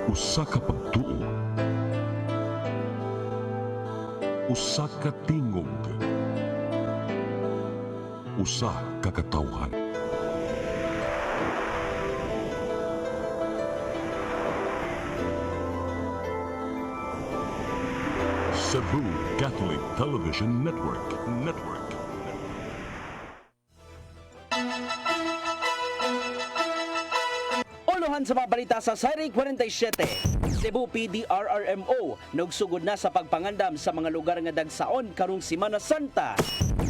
Usa ka pagtuo, usa ka tingog, usa ka katawhan. Cebu Catholic Television Network. Uluhan sa mga balita sa Sari 47. Cebu PDRRMO nagsugod na sa pagpangandam sa mga lugar nga dagsaon karong Semana Santa.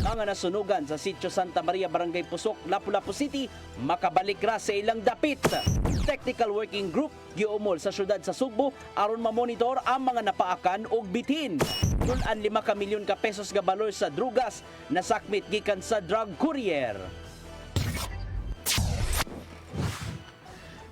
Mga nasunugan sa Sitio Santa Maria, Barangay Pusok, Lapu-Lapu City, makabalik ra sa ilang dapit. Technical Working Group giumol sa syudad sa Sugbo aron mamonitor ang mga napaakan og bitin. Tulan 5 ka milyon ka pesos nga balor sa drugas na sakmit gikan sa drug courier.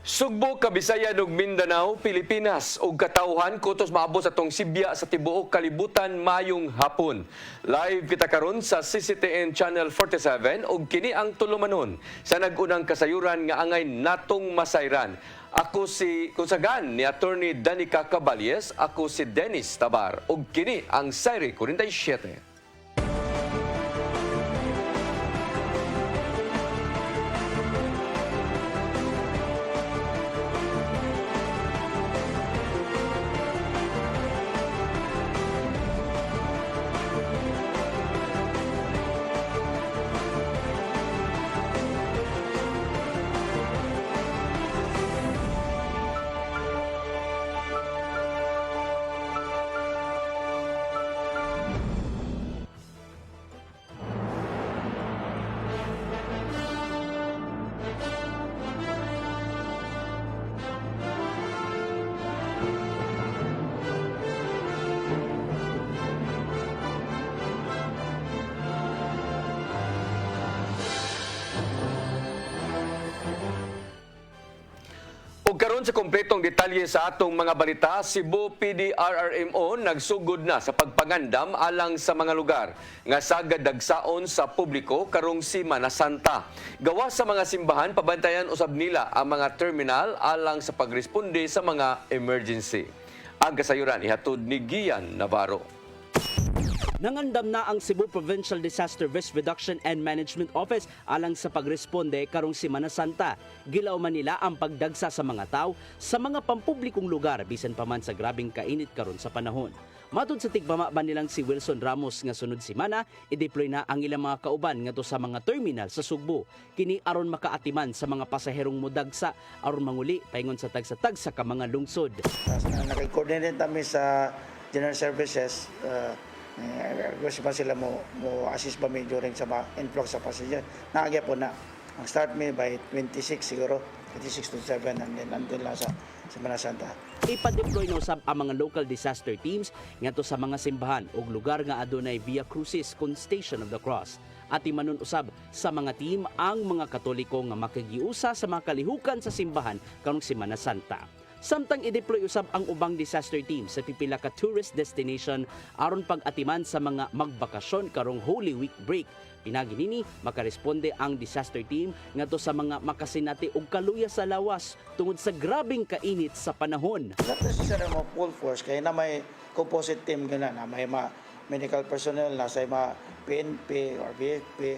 Sugbo, Kabisayan ug Mindanao, Pilipinas ug katawhan kutos maabot sa tong Sibya sa tibuok kalibutan mayong hapon. Live kita karon sa CCTN Channel 47 ug kini ang tulumanon sa nag-unang kasayuran nga angay natong masayran. Ako si Kunsagan ni Attorney Danica Caballes, ako si Dennis Tabar ug kini ang Sari 47. Ug karon sa kompletong detalye sa atong mga balita, Cebu PDRRMO nagsugod na sa pagpangandam alang sa mga lugar nga sagad dagsaon sa publiko karong Semana Santa. Gawa sa mga simbahan, pabantayan usab nila ang mga terminal alang sa pagresponde sa mga emergency. Ang kasayuran ihatod ni Gian Navarro. Nangandam na ang Cebu Provincial Disaster Risk Reduction and Management Office alang sa pagresponde karong Semana Santa. Gilaw man nila ang pagdagsa sa mga tao sa mga pampublikong lugar bisan pa man sa grabing kainit karon sa panahon. Matod sa tigpamaban nilang si Wilson Ramos nga sunod semana, i-deploy na ang ilang mga kauban ngadto sa mga terminal sa Sugbo. Kini aron makaatiman sa mga pasaherong modagsa aron manguli paingon sa tagsa-tagsa ka mga lungsod. Nakikoordinate kami sa General Services. Gusto pa sila mo assist ba mi during sa influx sa passenger. Naagya po na. Ang start me by 26 siguro, 26 to 7 and then until sa Semana Santa. Ipa-deploy na usab ang mga local disaster teams ngadto sa mga simbahan ug lugar nga adunay Via Crucis kon Station of the Cross. At imanon usab sa mga team ang mga Katoliko nga makigiusa sa mga kalihukan sa simbahan karong Semana Santa. Samtang i-deploy usab ang ubang disaster team sa pipila ka tourist destination aron pag-atiman sa mga magbakasyon karong Holy Week break. Pinagi nini makaresponde ang disaster team ngadto sa mga makasinati og kaluya sa lawas tungod sa grabing kainit sa panahon. Not necessarily mo full force kaya na may composite team gana na may medical personnel na sa mga PNP or BFP,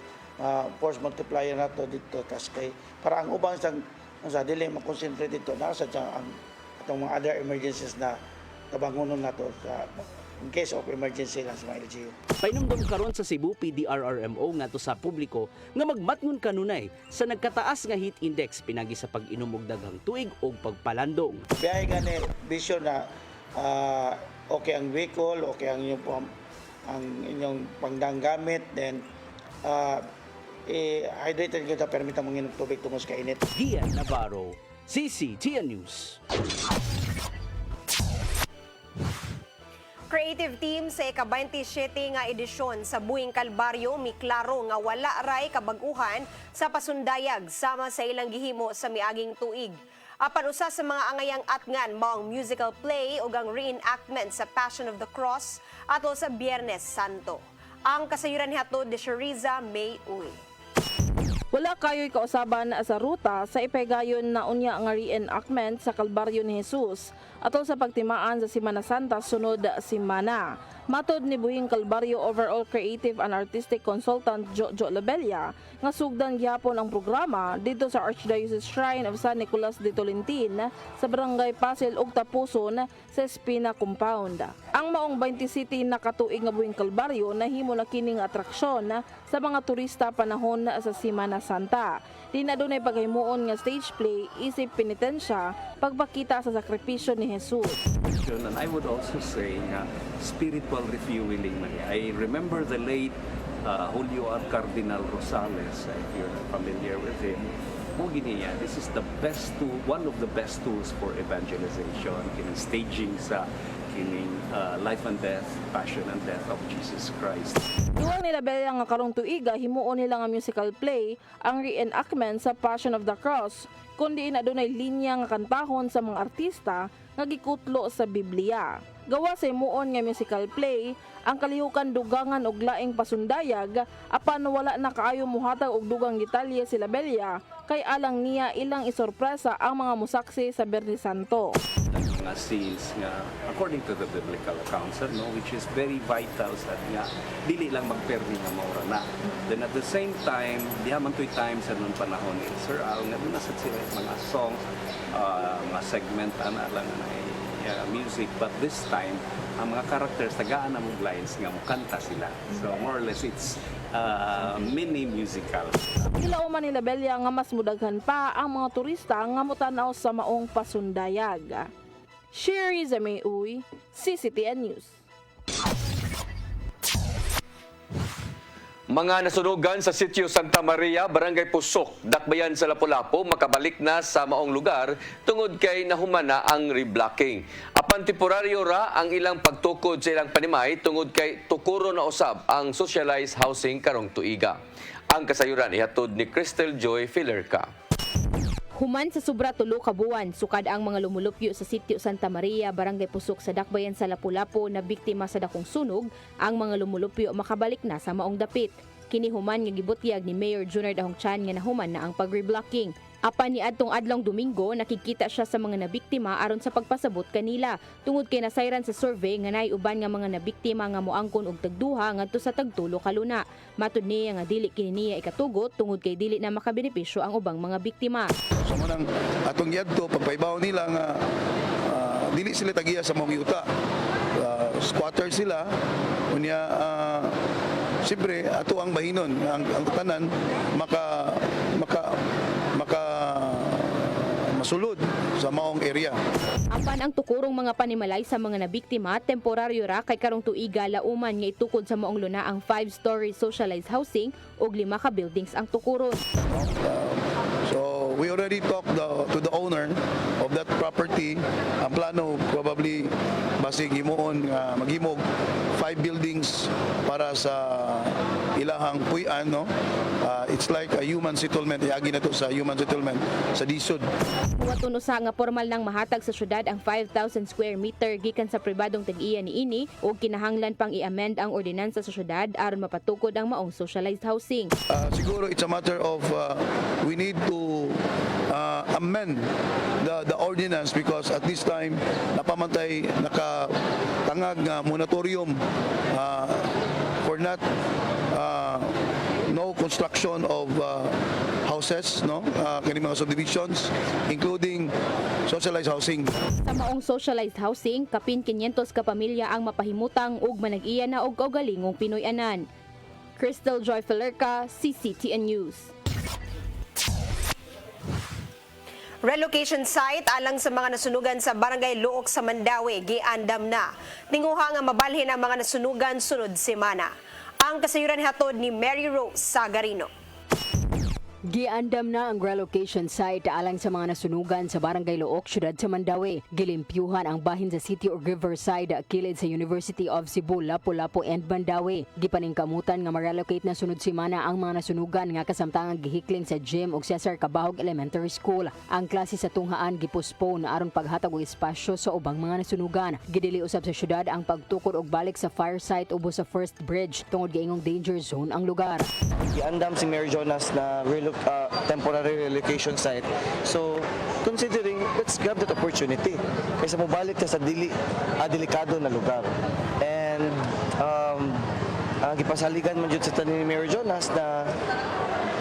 force multiplier nato dito tas kay para ang ubang sa dili mo-concentrate dito na sa ang itong mga other emergencies na tabangunon nato sa in case of emergency lang sa mga LGU. Painumdum karon sa Cebu PDRRMO ngadto sa publiko nga magmatngon kanunay sa nagkataas nga heat index pinagi sa pag-inom og daghang tuig ug pagpalandong. Biyahe gani vision na okay ang vehicle, okay ang inyong pangdanggamit, then hydrated kita permita mong inom tubig tungod sa kainit. Gian Navarro, CCTN News. Creative team sa ika-27 nga edisyon sa Buhing Kalbaryo miklaro nga wala ray kabaguhan sa pasundayag sama sa ilang gihimo sa miaging tuig. Apan usa sa mga angayang atngan mao ang musical play ug ang reenactment sa Passion of the Cross ato sa Biyernes Santo. Ang kasayuran nihatod ni Shariza May Uy. Wala kayo'y kausaban sa ruta sa ipegayon na unya nga reenactment sa Kalbaryo ni Jesus atol sa pagtimaan sa Semana Santa sunod semana. Matod ni Buhing Kalbaryo Overall Creative and Artistic Consultant Jojo Labella nga sugdan gyapon ang programa dito sa Archdiocese Shrine of San Nicolas de Tolentine sa Barangay Pasil ug Tapuson sa Espina Compound. Ang maong 20 city na katuig nga Buhing Kalbaryo nahimo na kining atraksyon sa mga turista panahon sa Semana Santa. Di na dunay paghimuon nga stage play isip penitensya pagpakita sa sakripisyo ni Jesus. And I would also say spiritual refueling man. I remember the late Julio Cardinal Rosales, if you're familiar with him. This is the best tool, one of the best tools for evangelization, kining staging sa kining life and death, passion and death of Jesus Christ. Duwang nila Bella nga karong tuiga himuon nila nga musical play ang reenactment sa Passion of the Cross, kundi na dunay linya nga kantahon sa mga artista nga gikutlo sa Biblia. Gawa sa himuon nga musical play, ang kalihukan dugangan og laing pasundayag apan wala na kaayo muhatag og dugang detalye sila Bella kay alang niya ilang isorpresa ang mga musaksi sa Biyernes Santo. Mga scenes nga according to the biblical accounts, which is very vital sa nga dili lang magperdi nga maura na. Then at the same time, diha man to'y time sa noon panahon ni Sir Al nga dunasad sila mga songs, mga segment ana lang na music, but this time ang mga characters tagaan na mong lines nga mukanta sila. So more or less it's mini musical. Ilaw man nila Bella nga mas mudaghan pa ang mga turista nga motanaw sa maong pasundayag. Sherry Zameuy, CCTN News. Mga nasunugan sa sitio Santa Maria, Barangay Pusok, Dakbayan sa Lapu-Lapu, makabalik na sa maong lugar tungod kay nahumana ang reblocking. Apan temporaryo ra ang ilang pagtukod sa ilang panimay tungod kay tukuro na usab ang socialized housing karong tuiga. Ang kasayuran ihatod ni Crystal Joy Filerca. Human sa sobra 3 ka buwan, sukad ang mga lumulupyo sa sitio Santa Maria, Barangay Pusok sa Dakbayan sa Lapu-Lapu na biktima sa dakong sunog, ang mga lumulupyo makabalik na sa maong dapit. Kini human nga gibutyag ni Mayor Junior Dahong Chan nga nahuman na ang pag-reblocking. Apan ni adtong adlong Domingo, nakikita siya sa mga nabiktima aron sa pagpasabot kanila. Tungod kay nasayran sa survey nga naay uban nga mga nabiktima nga moangkon og tagduha ngadto sa tagtulo ka luna. Matud niya nga dili kini niya ikatugot tungod kay dili na makabenepisyo ang ubang mga biktima. So manang atong yadto pagpaibaw nila nga dili sila tagiya sa mga yuta. Squatter sila unya siyempre ato ang bahinon ang tanan maka masulod sa maong area. Apan ang tukurong mga panimalay sa mga nabiktima, temporaryo ra kay karong tuiga lauman nga itukod sa maong luna ang 5-story socialized housing ug 5 ka buildings ang tukuron. So we already talked to the owner of that property. Ang plano probably basig himuon nga maghimog 5 buildings para sa ilahang puy-an, no? It's like a human settlement. Iagi na to sa human settlement sa Disod. Huwat usa nga formal nang mahatag sa syudad ang 5,000 square meter gikan sa pribadong tag-iya niini ug kinahanglan pang i-amend ang ordinansa sa syudad aron mapatukod ang maong socialized housing. Siguro it's a matter of we need to amend the ordinance because at this time napamantay nakatangag nga moratorium for not no construction of houses, no, kani mga subdivisions including socialized housing. Sa maong socialized housing, kapin 500 ka pamilya ang mapahimutang ug manag-iya na og kaugalingong Pinoy-anan. Crystal Joy Filerca, CCTN News. Relocation site alang sa mga nasunugan sa Barangay Luok sa Mandawi, giandam na. Tinguha nga mabalhin ang mga nasunugan sunod semana. Ang kasayuran hatod ni Mary Rose Sagarino. Giandam na ang relocation site alang sa mga nasunugan sa Barangay Luok, siyudad sa Mandawi. Gilimpyuhan ang bahin sa City of Riverside, kilid sa University of Cebu, Lapu-Lapu and Mandawi. Gipaningkamutan nga ma-relocate na sunod semana ang mga nasunugan nga kasamtangang gihikling sa gym ug Cesar Cabahog Elementary School. Ang klase sa tunghaan gipostpone aron paghatag og espasyo sa ubang mga nasunugan. Gidili usab sa siyudad ang pagtukod og balik sa fire site ubos sa First Bridge tungod giingong danger zone ang lugar. Giandam si Mayor Jonas na relocation temporary relocation site. So, considering, let's grab that opportunity. Kaysa mabalik ka sa delikado na lugar. And ang ipasaligan man dyan sa tanin ni Mayor Jonas na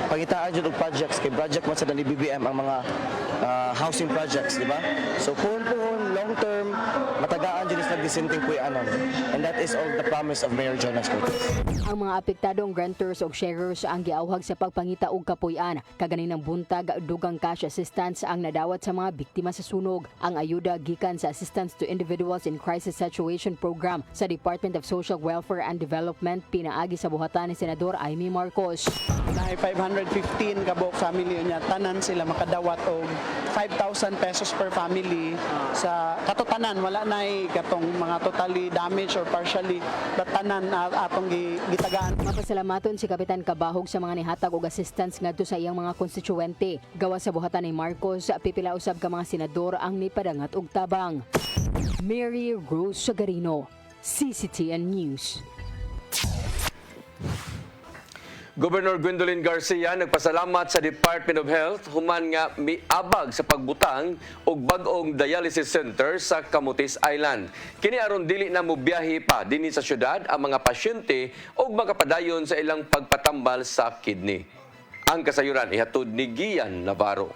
pangitaan dyan og projects, kay project man sa ni BBM ang mga housing projects, di ba? So puhon-puhon, long term, matagaan dyan is nagdisinting puyanon. And that is all the promise of Mayor Jonas Cortez. Ang mga apektadong renters o sharers ang giawhag sa pagpangita og kapuy-an. Kaganinang buntag, dugang cash assistance ang nadawat sa mga biktima sa sunog. Ang ayuda gikan sa Assistance to Individuals in Crisis Situation Program sa Department of Social Welfare and Development pinaagi sa buhatan ni Senador Amy Marcos. Naay 515 kabok family niya, tanan sila makadawat og 5,000 pesos per family sa katotanan. Wala na'y katong mga totally damaged or partially tanan atong gitagaan. Mapasalamaton si Kapitan Kabahog sa mga nihatag og assistance ngadto sa iyang mga konstituente. Gawa sa buhatan ni Marcos, pipila usab ka mga senador ang nipadangat og tabang. Mary Rose Sagarino, CCTN News. Governor Gwendolyn Garcia nagpasalamat sa Department of Health human nga miabag sa pagbutang og bag-ong dialysis center sa Camotes Island. Kini aron dili na mobiyahe pa dinhi sa syudad ang mga pasyente og makapadayon sa ilang pagpatambal sa kidney. Ang kasayuran ihatod ni Gian Navarro.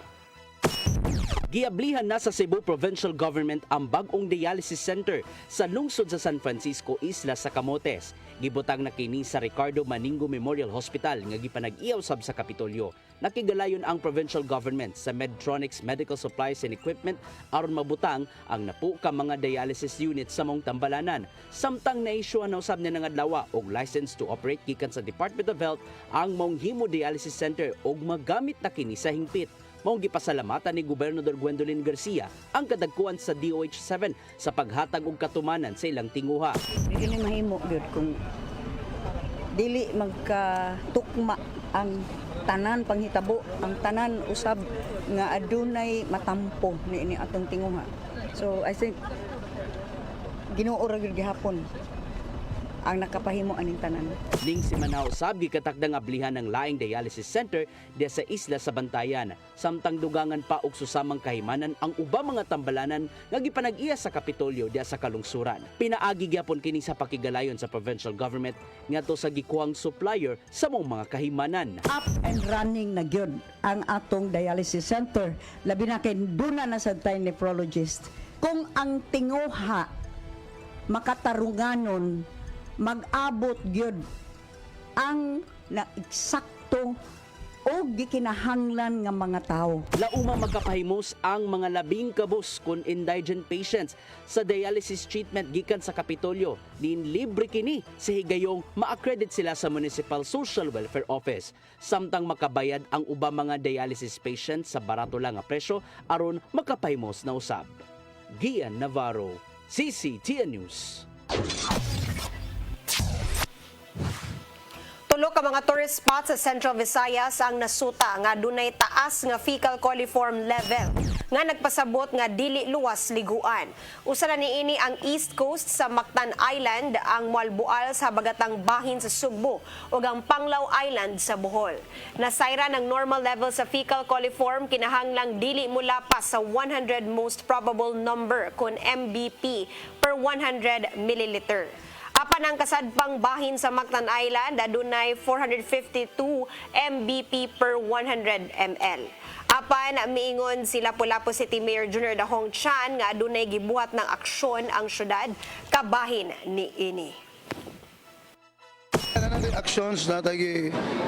Giablihan na sa Cebu Provincial Government ang bag-ong dialysis center sa lungsod sa San Francisco Isla sa Camotes. Gibutang na kini sa Ricardo Maningo Memorial Hospital nga gipanag-iyaw sab sa Kapitolyo. Nakigalayon ang provincial government sa Medtronics Medical Supplies and Equipment aron mabutang ang napu ka mga dialysis units sa mong tambalanan. Samtang na-issuean na usab niya ng adlaw og license to operate gikan sa Department of Health ang mong hemodialysis center og magamit na kini sa hingpit. Maong gipasalamatan ni Gobernador Gwendolyn Garcia ang kadagkuan sa DOH-7 sa paghatag og katumanan sa ilang tinguha. Dili mahimo gyud kung dili magkatukma ang tanan panghitabo, ang tanan usab nga adunay matampo ni atong tinguha. So I think Ginoo ra gyud gihapon ang nakapahimo aning tanan. Ning si Manao usab gikatakdang ablihan ng laing dialysis center diya sa isla sa Bantayan. Samtang dugangan pa og susamang kahimanan ang ubang mga tambalanan nga gipanag-iya sa Kapitolyo diya sa kalungsuran. Pinaagi gyapon kini sa pakigalayon sa provincial government ngadto sa gikuhang supplier sa mong mga kahimanan. Up and running na gyud ang atong dialysis center. Labi na kay duna na sa tay nephrologist. Kung ang tinguha makatarunganon mag-abot gyud ang na eksakto o gikinahanglan nga mga tao. Lauma magkapahimos ang mga labing kabus kun indigent patients sa dialysis treatment gikan sa Kapitolyo. Din libre kini sa higayong ma-accredit sila sa Municipal Social Welfare Office. Samtang makabayad ang ubang mga dialysis patients sa barato lang nga presyo aron makapahimos na usab. Gian Navarro, CCTN News. Tulo ka mga tourist spots sa Central Visayas ang nasuta nga dunay taas nga fecal coliform level nga nagpasabot nga dili luwas liguan. Usa na niini ang East Coast sa Mactan Island, ang Mualboal sa Bagatang Bahin sa Sugbo ug ang Panglao Island sa Bohol. Nasayra ng normal level sa fecal coliform kinahanglang dili mulapas sa 100 most probable number kun mbp per 100 milliliter. Apan ang kasadpang bahin sa Mactan Island adunay 452 mbp per 100 ml. Apan miingon si Lapu-Lapu City Mayor Junior Dahong Chan nga adunay gibuhat ng aksyon ang syudad kabahin niini. Another actions na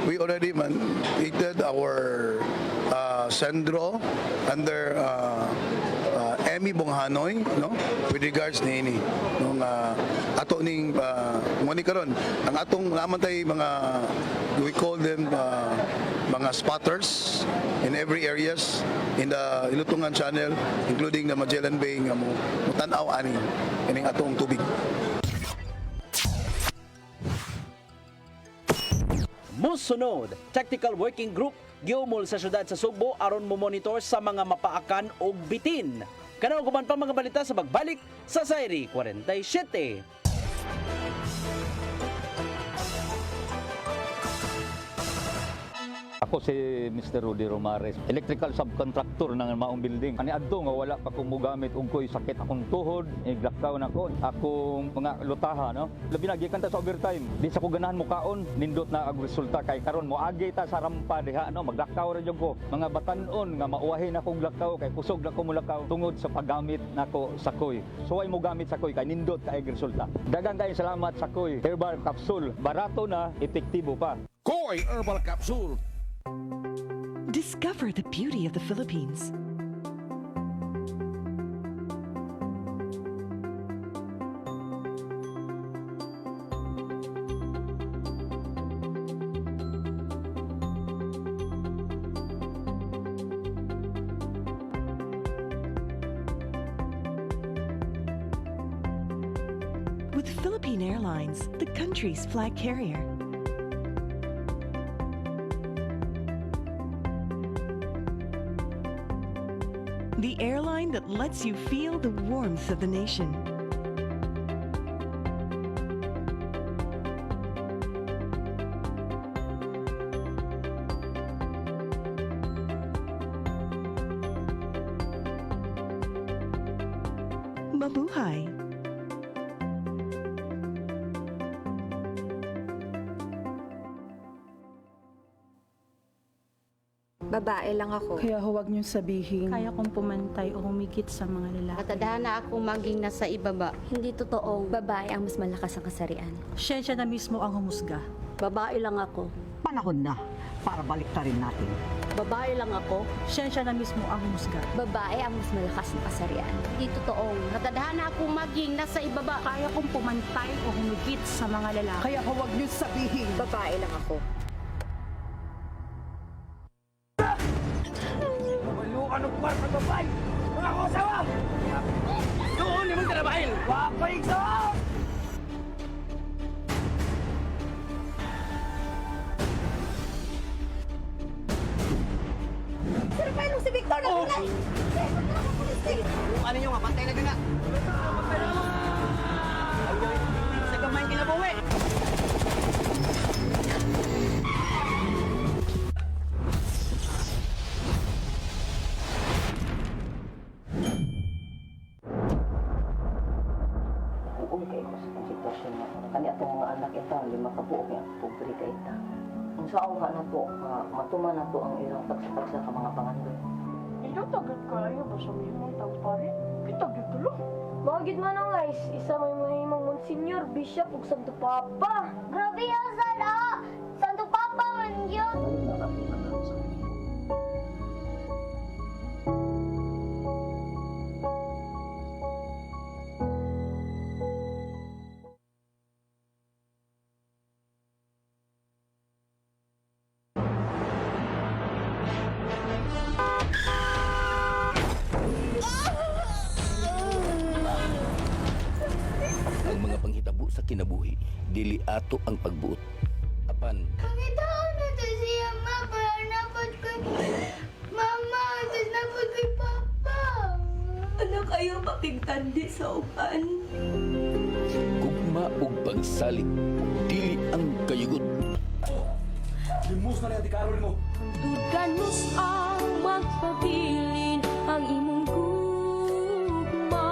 we already mandated our Sendro under Emmy Bonghanoy, no, with regards ni ini nung ato ning monikaron ang atong naman tay mga, we call them mga spotters in every areas in the Ilutungan Channel, including the Magellan Bay nga mo tan-aw ani ining atong tubig. Musunod, Tactical Working Group giumol sa syudad sa Sugbo aron mo-monitor sa mga mapaakan og bitin. Kanaw guman pa mga balita sa pagbalik sa Sairi 47. Ako si Mr. Rudy Romares, electrical subcontractor ng maong building. Ani adto nga wala pa ko mogamit og ko'y sakit akong tuhod, iglakaw na ko, akong mga lutaha, no? Labi na gikan ta sa overtime. Di sa ko ganahan mukaon, nindot na ang resulta kay karon moagi ta sa rampa diha, no? Maglakaw ra jud ko. Mga batan-on nga mauwahin akong lakaw kay kusog na ko mulakaw tungod sa paggamit nako sa koy. So ay mo gamit sa koy kay nindot kay resulta. Daghang kay salamat sa koy herbal capsule. Barato na, epektibo pa. Koy Herbal Capsule. Discover the beauty of the Philippines. With Philippine Airlines, the country's flag carrier. The airline that lets you feel the warmth of the nation. Mabuhay! Babae lang ako. Kaya huwag niyong sabihin. Kaya kong pumantay o humigit sa mga lalaki. Matadhana akong maging nasa ibaba. Hindi totoong babae ang mas malakas ang kasarian. Siyensya na mismo ang humusga. Babae lang ako. Panahon na para baliktarin natin. Babae lang ako. Siyensya na mismo ang humusga. Babae ang mas malakas ang kasarian. Hindi totoong matadhana akong maging nasa ibaba. Kaya kong pumantay o humigit sa mga lalaki. Kaya huwag niyong sabihin. Babae lang ako. Anong par ng babae? Mga kasawa! Doon naman tarabahin! Wapay ka! Sir, paano si Victor na tunay? Kung ano yung mapantay na gana? Sa gamay kinabuhi! Kani atong mga anak ita, lima ka buok nga pobre ka ita. Kung sa awha na to, matuman na to ang ilang tagsa-tagsa ka mga pangandoy. Ito tagad kayo ba sa mahimong tagpare? Kita gitulo. Magid man ang guys, isa may mahimong Monsignor, Bishop ug Santo Papa. Grabe yan, sana! Santo Papa man yun! Ang mga panghitabo sa kinabuhi, dili ato ang pagbuot. Apan, Pangitaon na to siya, ma, para napad ko. Mama, tapos napad ko Papa. Ano kayo pakingtandi sa uban? gugma ug pagsalig, dili ang kayugot. Limus na rin Karol mo! Tudanos ang magpabilin ang imong gugma.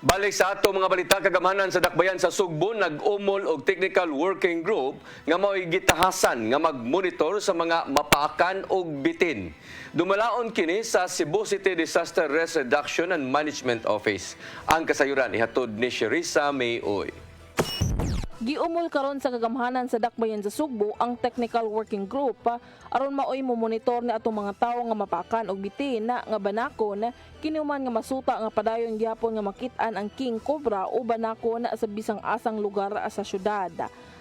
Balik sa ato mga balita, kagamanan sa dakbayan sa Sugbo nag-umol og technical working group nga mao'y gitahasan nga mag-monitor sa mga mapaakan og bitin. Dumalaon kini sa Cebu City Disaster Risk Reduction and Management Office. Ang kasayuran ihatod ni Sherissa Mayoy. Giumol karon sa kagamhanan sa dakbayan sa Sugbo ang technical working group aron maoy mo monitor ni atong mga tawo nga mapakan og bitin na nga banakon kinuman nga masuta nga padayon gyapon nga makit-an ang king cobra o banakon sa bisang asang lugar sa syudad.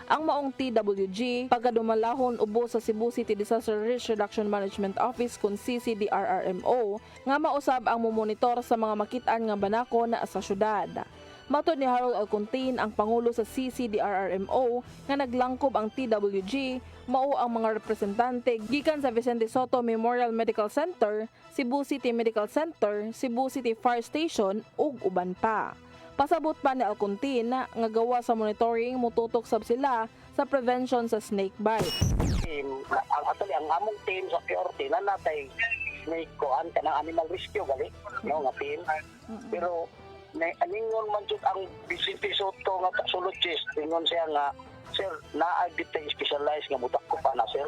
Ang maong TWG pagadumalahon ubo sa Cebu City Disaster Risk Reduction Management Office kun CCDRRMO nga mausab ang monitor sa mga makit-an nga banakon sa syudad. Matod ni Harold Alcontin, ang Pangulo sa CCDRRMO, nga naglangkob ang TWG, mao ang mga representante gikan sa Vicente Soto Memorial Medical Center, Cebu City Medical Center, Cebu City Fire Station ug uban pa. Pasabot pa ni Alcontin nga gawa sa monitoring mututok sab sila sa prevention sa snake bite. Actually, ang among team sa Purity na natay snake ko ang kanang animal rescue gali no nga team. Pero aningon man jud ang BCP Soto nga toxologist ingon siya nga sir naagditay specialized nga budak ko pa na sir.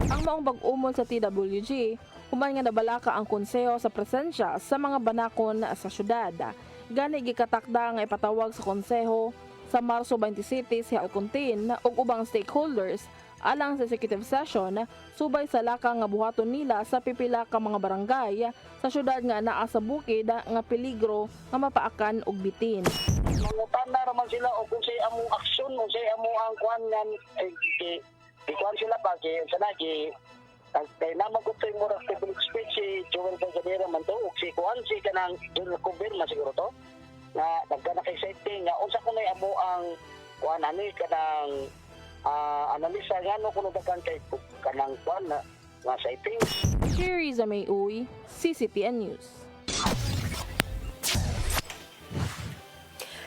Ang maong bag-umol sa TWG, human nga nabalaka ang konseho sa presensya sa mga banakon sa syudad. Gani gikatakda nga ipatawag sa konseho sa Marso 27 si Alcontin ug ubang stakeholders alang sa executive session subay sa laka nga buhaton nila sa pipila ka mga barangay sa syudad nga naa sa bukid nga peligro nga mapaakan og bitin. Mangutana raman sila o kung say among aksyon o say among ang kuan nan ikuan sila ba kay sanagi kay naman ko sa mura public speech si Joel Casadera man to si kuan si kanang General Kumbirma siguro to na nagka-exciting nga unsa ko nay amo ang kuan ani kanang analisa ngano kuno dagan kay kanang kuan na nga sightings. Sherry Zamay Uy, CCTN News.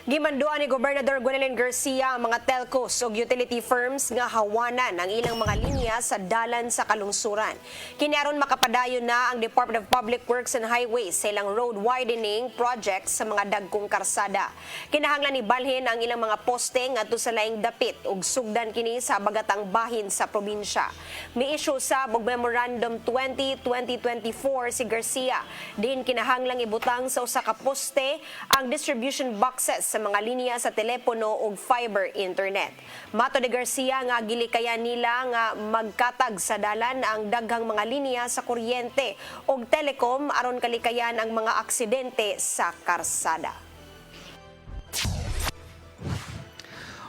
Gimanduan ni Gobernador Gwendolyn Garcia ang mga telcos o utility firms nga hawanan ang ilang mga linya sa dalan sa kalungsuran. Kiniaron makapadayon na ang Department of Public Works and Highways sa ilang road widening projects sa mga dagkong karsada. Kinahanglan ni balhin ang ilang mga poste ngadto sa laing dapit ug sugdan kini sa bagatang bahin sa probinsya. Mi-issue sa Memorandum 20-2024 si Garcia. Din kinahanglang ibutang sa usa ka poste ang distribution boxes sa mga linya sa telepono ug fiber internet. Mato de Garcia nga gilikayan nila nga magkatag sa dalan ang daghang mga linya sa kuryente ug telecom aron kalikayan ang mga aksidente sa karsada.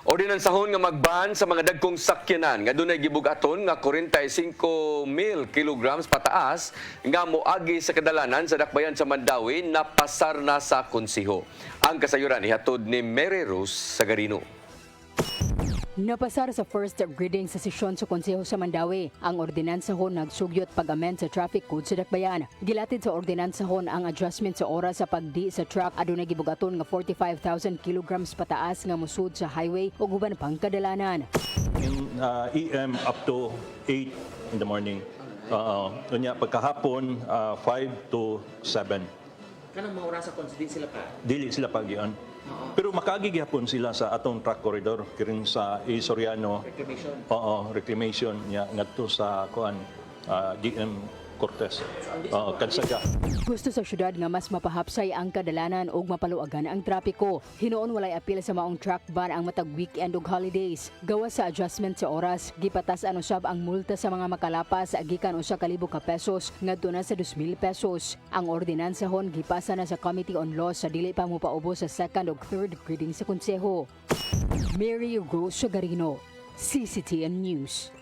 Ordinansahon nga magban sa mga dagkong sakyanan nga dunay gibugaton nga 45,000 kilograms pataas nga moagi sa kadalanan sa dakbayan sa Mandawi na pasar na sa konseho. Ang kasayuran ihatod ni Mary Rose Sagarino. Napasar sa first reading sa sesyon sa Konseho sa Mandawi. Ang ordinansahon nagsugyot pag-amend sa traffic code sa dakbayan. Gilatid sa ordinansahon ang adjustment sa oras sa pagdi sa truck adunay gibugaton nga 45,000 kilograms pataas nga musud sa highway ug uban pang kadalanan. In AM up to 8 in the morning. Unya pagkahapon 5 to 7. Kanang mga oras sa din sila pa? Dili sila pagian. Pero makagigihapon sila sa atong truck corridor kiring sa Soriano. Reclamation. Reclamation niya ngadto sa kuan DM Cortez. Kansaga. Gusto sa syudad nga mas mapahapsay ang kadalanan ug mapaluagan ang trapiko. Hinuon walay apil sa maong truck ban ang matag weekend ug holidays. Gawas sa adjustment sa oras, gipatas-an usab ang multa sa mga makalapas gikan 1,000 ka pesos ngadto na sa 2,000 pesos. Ang ordinansahon gipasa na sa Committee on Laws sa dili pa mopaubos sa second ug third reading sa konseho. Mary Rose Sagarino, CCTN News.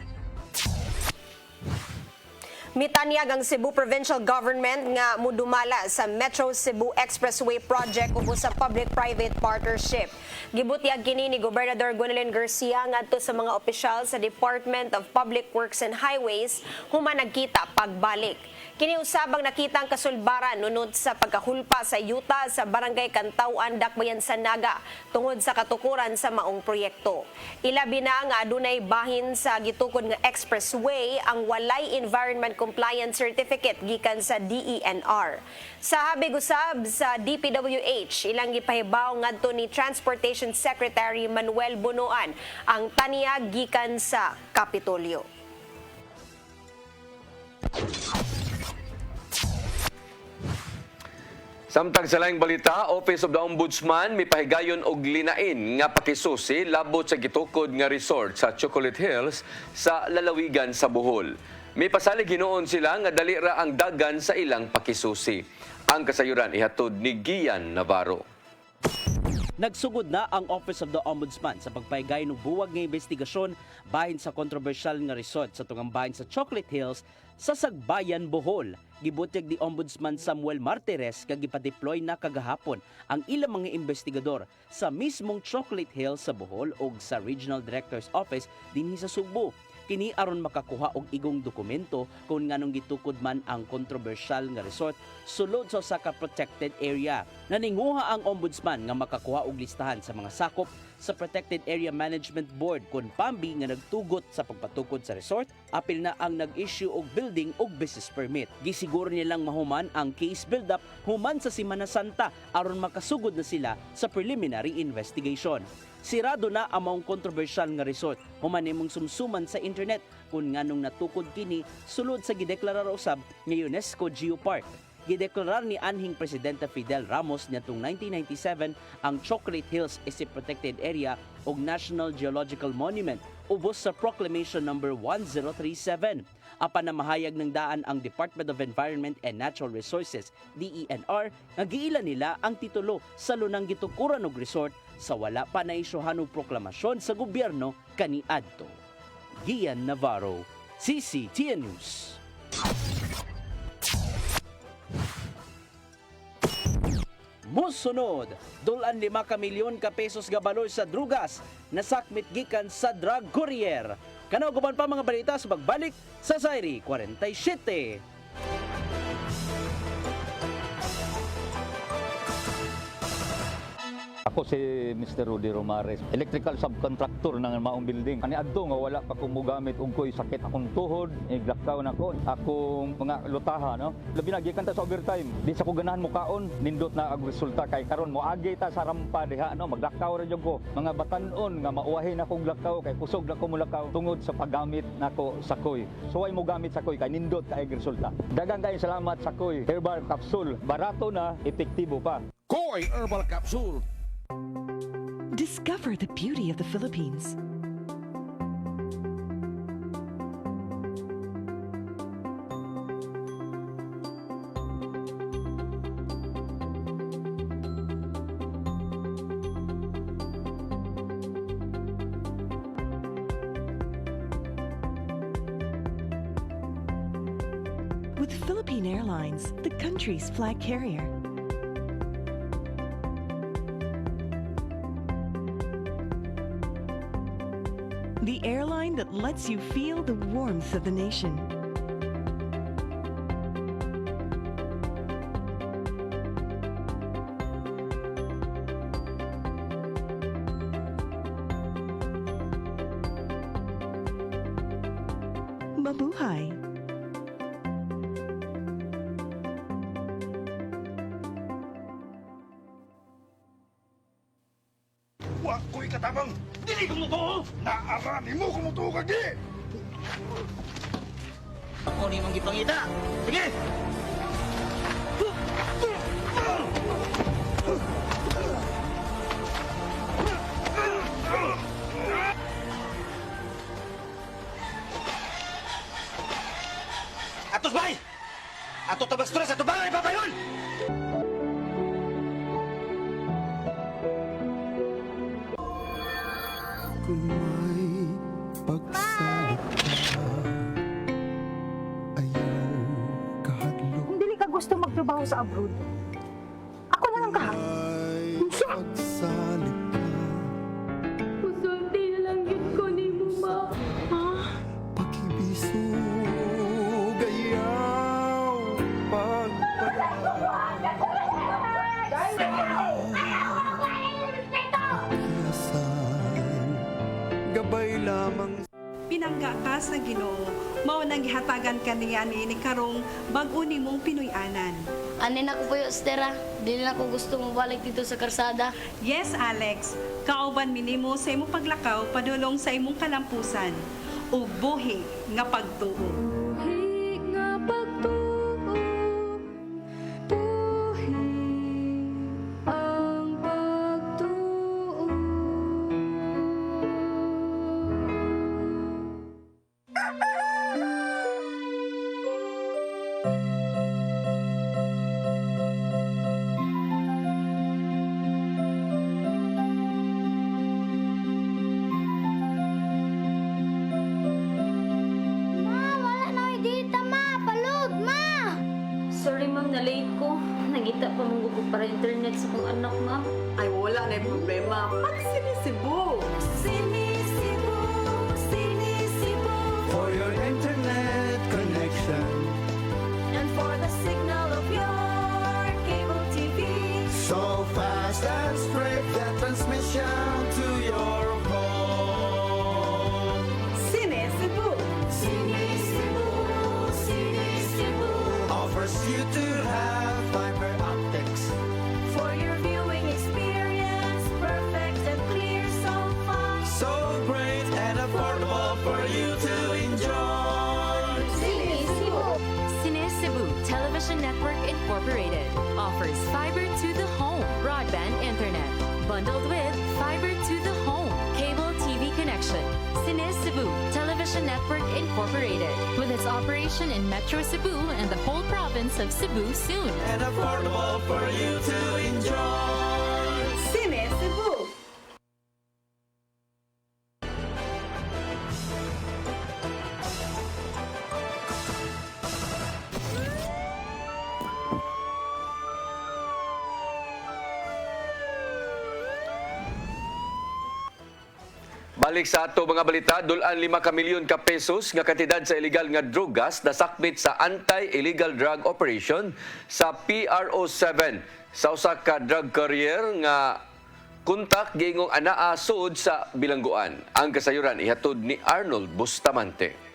Mitanyag ang Cebu Provincial Government nga mudumala sa Metro Cebu Expressway Project ubo sa public-private partnership. Gibutyag kini ni Gobernador Gwendolyn Garcia ngadto sa mga opisyal sa Department of Public Works and Highways human nagkita pagbalik. Kini usabang nakita ang kasulbaran nunod sa pagkahulpa sa yuta sa Barangay Kantawan, Dakbayan, Sanaga tungod sa katukuran sa maong proyekto. Ilabi na nga adunay bahin sa gitukod nga expressway ang walay environment compliance certificate gikan sa DENR. Sa habig usab sa DPWH, ilang gipahibaw ngadto ni Transportation Secretary Manuel Bunuan ang taniyag gikan sa Kapitolyo. Samtang sa laing balita, Office of the Ombudsman mipahigayon og linain nga pakisusi labot sa gitukod nga resort sa Chocolate Hills sa lalawigan sa Bohol. May pasalig hinuon sila nga dali ra ang dagan sa ilang pakisusi. Ang kasayuran ihatod ni Gian Navarro. Nagsugod na ang Office of the Ombudsman sa pagpahigay ng buwag nga investigasyon bahin sa kontrobersyal nga resort sa tungang bahin sa Chocolate Hills sa Sagbayan, Bohol. Gibutyag ni Ombudsman Samuel Martires kag gipa-deploy na kagahapon ang ilang mga investigador sa mismong Chocolate Hills sa Bohol ug sa Regional Director's Office dinhi sa Subo. kini aron makakuha og igong dokumento kung nganong gitukod man ang kontrobersyal nga resort sulod sa usa ka protected area. Naninguha ang ombudsman nga makakuha og listahan sa mga sakop sa Protected Area Management Board kung pambi nga nagtugot sa pagpatukod sa resort, apil na ang nag-issue og building og business permit. Gisiguro nilang mahuman ang case build-up human sa Semana Santa aron makasugod na sila sa preliminary investigation. Sirado na ang maong kontrobersyal nga resort human nimong sumsuman sa internet kung nganong natukod kini sulod sa gideklarar usab nga UNESCO Geopark. Gideklarar ni anhing Presidente Fidel Ramos niadtong 1997 ang Chocolate Hills is a protected area og National Geological Monument ubos sa Proclamation No. 1037. Apan na mahayag ng daan ang Department of Environment and Natural Resources DENR nga giila nila ang titulo sa lunang gitukuran og resort sa wala pa naisyuhan og proklamasyon sa gobyerno kaniadto. Gian Navarro, CCTN News. Musunod, dulan 5 ka milyon ka pesos gabaloy sa drugas na sakmit gikan sa drug courier. Kanaw guban pa mga balita sa pagbalik sa Sairi 47. Ako si Mr. Rudy Romares, electrical subcontractor ng maong building. Ani adto nga wala pa ko mogamit og ko'y sakit akong tuhod, iglakaw na ko. Akong mga lutaha, no? Labi na gikan ta sa overtime. Di sa ko ganahan mo kaon, nindot na ang resulta kay karon mo agi ta sa rampa diha, no? Maglakaw ra jud ko. Mga batan-on nga mauwahin ako og lakaw kay kusog na ko mo lakaw tungod sa paggamit nako sa koy. So ay mo gamit sa koy kay nindot kay resulta. Daghang kay salamat sa koy. Herbal capsule, barato na, epektibo pa. Koy Herbal Capsule. Discover the beauty of the Philippines. With Philippine Airlines, the country's flag carrier. The airline that lets you feel the warmth of the nation. Mabuhay. Wa ko'y katabang! Dili ko mo to! Naarani mo kung mo to kagi! Ako ni mong gipangita! Sige! Atos bay! Ato tabastres! Ato bangay papayon! Kung may pagsalit ka, ayaw kahadlok. Kung dili ka gusto magtrabaho sa abroad, ako na lang ka. May pagsalit ka, Musulti na lang yun ko ni mo, ma. pakibisog, ayaw pagpadasan, gabay lamang. Pinangga ka sa Ginoo, mao nang gihatagan kaniya ni karong bag-o nimong Pinoy-anan. Anin ako po yung Stera. Dili na ako gusto mabalik dito sa karsada. Yes, Alex, kauban minimo sa imong paglakaw padulong sa imong kalampusan ug buhi nga pagtuo. Sorry ma'am, na-late ko. Nangita pa mong gugog para internet sa kong anak, ma'am. Ay, wala na yung problema. Pag sinisibo. Sinisibo, sinisibo, force you to have fiber optics. For your viewing experience, perfect and clear, so fun. So great and affordable for you to enjoy. Cine Cebu. Cine Cebu Television Network Incorporated offers fiber to the home broadband internet bundled with fiber to the home cable TV connection. Cine Cebu Television Network Incorporated with its operation in Metro Cebu and the whole province of Cebu soon. And affordable for you to enjoy. Cine Cebu. Balik sa ato mga balita, dulan 5 ka milyon ka pesos nga kantidad sa illegal nga drugas nasakmit sa anti-illegal drug operation sa PRO7 sa usa ka drug carrier nga kuntak giingong anaa sud sa bilangguan. Ang kasayuran ihatod ni Arnold Bustamante.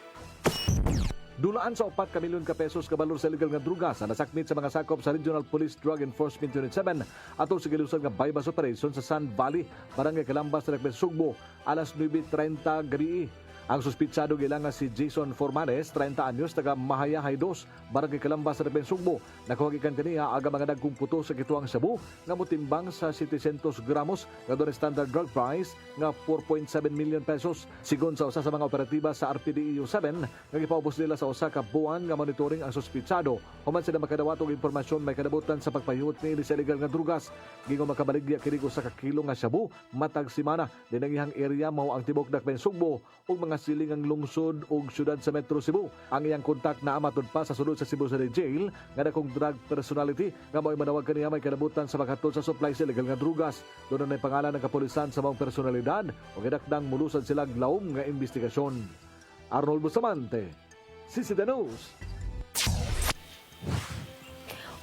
Dulaan sa 4 ka milyon ka pesos kabalor sa illegal nga drugas na nasakmit sa mga sakop sa Regional Police Drug Enforcement Unit 7 atol sa gilusad nga bypass operation sa San Valley, Barangay Calambas, Talakben, Sugbo, alas 9:30 gabi. Ang suspitsado gilang si Jason Formanes, 30 anyos, taga Mahayahay 2, Barangay Calambas, Talakben, Sugbo. Nakuhagikan kaniya aga mga dagkong puto sa gituang sabu nga mutimbang sa 700 gramos nga doon standard drug price nga 4.7 million pesos. Sigon sa usa sa mga operatiba sa RPDEU 7 nga gipaubos nila sa usa ka buwan nga monitoring ang suspitsado. Human sila makadawat og impormasyon may kadabutan sa pagpahiyot ni sa illegal nga drugas. Gingon makabaligya kini sa kakilo nga sabu matag semana dinang ihang area mao ang tibok Dakben, Sugbo ug mga silingang lungsod ug syudad sa Metro Cebu. Ang iyang kontak na amatod pa sa sulod sa Cebu City Jail nga dakong drug personality nga mao'y manawag kaniya may kadabutan sa paghatod sa supply sa illegal nga drugas. Doon na pangalan ng kapulisan sa mga personalidad o gidakdang mulusad sila glaom nga investigasyon. Arnold Bustamante, CCTV News.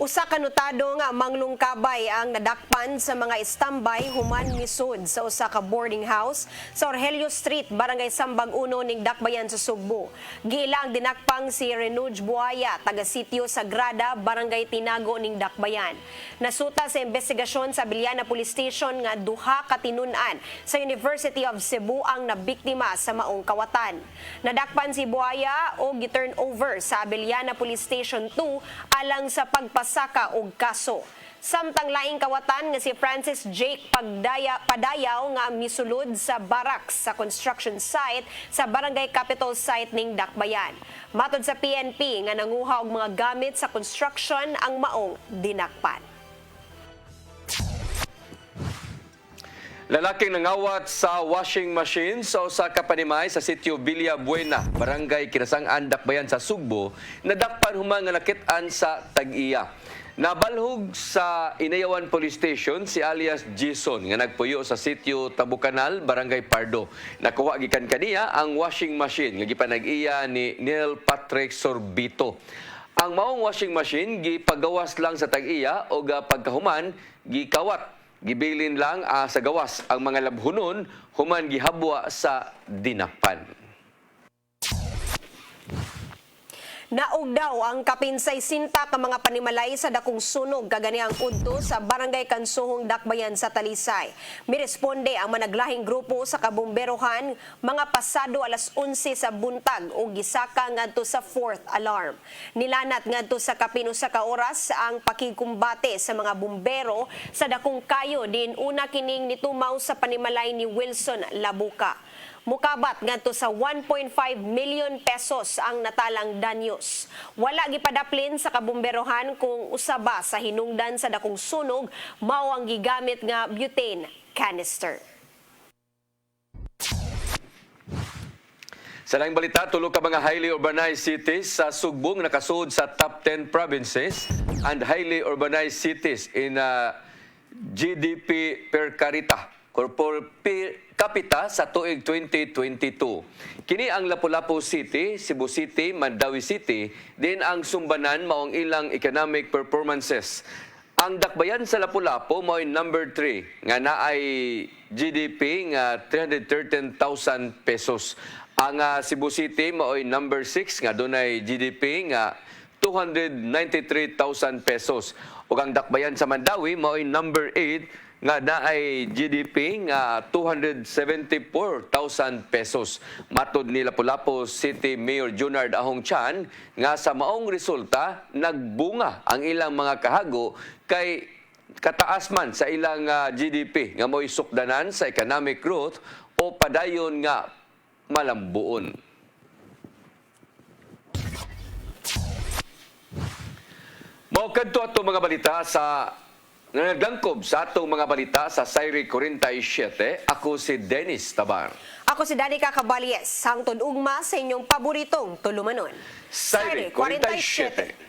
Usa ka notado nga manglungkabay ang nadakpan sa mga standby human misud sa usa ka boarding house sa Orhelio Street, Barangay Sambag 1 ning Dakbayan sa Sugbo. Giilang dinakpang si Renuj Buaya, taga Sitio Sagrada, Barangay Tinago ning Dakbayan. Nasuta sa investigasyon sa Abiliana Police Station nga duha ka tinun-an sa University of Cebu ang nabiktima sa maong kawatan. Nadakpan si Buaya o gi-turn over sa Abiliana Police Station 2 alang sa pagpasaka og kaso. Samtang laing kawatan nga si Francis Jake Padayaw nga misulod sa barracks sa construction site sa Barangay Capital site ning Dakbayan. Matod sa PNP nga nanguha og mga gamit sa construction ang maong dinakpan. Lalaking nangawat sa washing machine sa usa ka panimay sa sitio Villa Buena, Barangay Kinasang-an, Dakbayan sa Sugbo, nadakpan human nga nakit-an sa Tag-iya. Nabalhog sa Inayawan Police Station si alias Jason nga nagpuyo sa sitio Tabukanal, Barangay Pardo. Nakuha gikan kaniya ang washing machine nga gipanag-iya ni Neil Patrick Sorbito. Ang maong washing machine gipagawas lang sa Tag-iya o pagkahuman gikawat. Gibilin lang sa gawas ang mga labhunon human gihabwa sa dinakpan. Naog daw ang kapinsay sinta ka mga panimalay sa dakong sunog kaganihang udto sa Barangay Kansuhong, Dakbayan sa Talisay. Miresponde ang managlahing grupo sa kabomberohan mga pasado alas 11 sa buntag o gisaka ngadto sa 4th alarm. Nilanat ngadto sa kapino sa kaoras ang pakikumbate sa mga bumbero sa dakong kayo din una kining nitumaw sa panimalay ni Wilson Labuka. Mukabat ngadto sa 1.5 million pesos ang natalang danyos. Wala gipadaplin sa kabomberohan kung usaba sa hinungdan sa dakong sunog mao ang gigamit nga butane canister. Sa laing balita, tulo ka mga highly urbanized cities sa Sugbong nakasud sa top 10 provinces and highly urbanized cities in GDP per capita sa tuig 2022. Kini ang Lapu-Lapu City, Cebu City, Mandawi City, din ang Sumbanan maong ilang economic performances. Ang Dakbayan sa Lapu-Lapu mao number 3 nga naay GDP nga 313,000 pesos. Ang Cebu City mao number 6 nga dunay GDP nga 293,000 pesos. Ug ang dakbayan sa Mandawi mao'y number 8 nga naay GDP nga 274,000 pesos. Matod ni Lapu-Lapu City Mayor Junard Ahong Chan nga sa maong resulta nagbunga ang ilang mga kahago kay kataas man sa ilang GDP nga mo'y sukdanan sa economic growth o padayon nga malambuon. Mao kadto ato mga balita sa nagdangkob sa atong mga balita sa Sayri 47. Ako si Dennis Tabar. Ako si Danica Caballes, hangtod ugma sa inyong paboritong tulumanon. Sayri 47.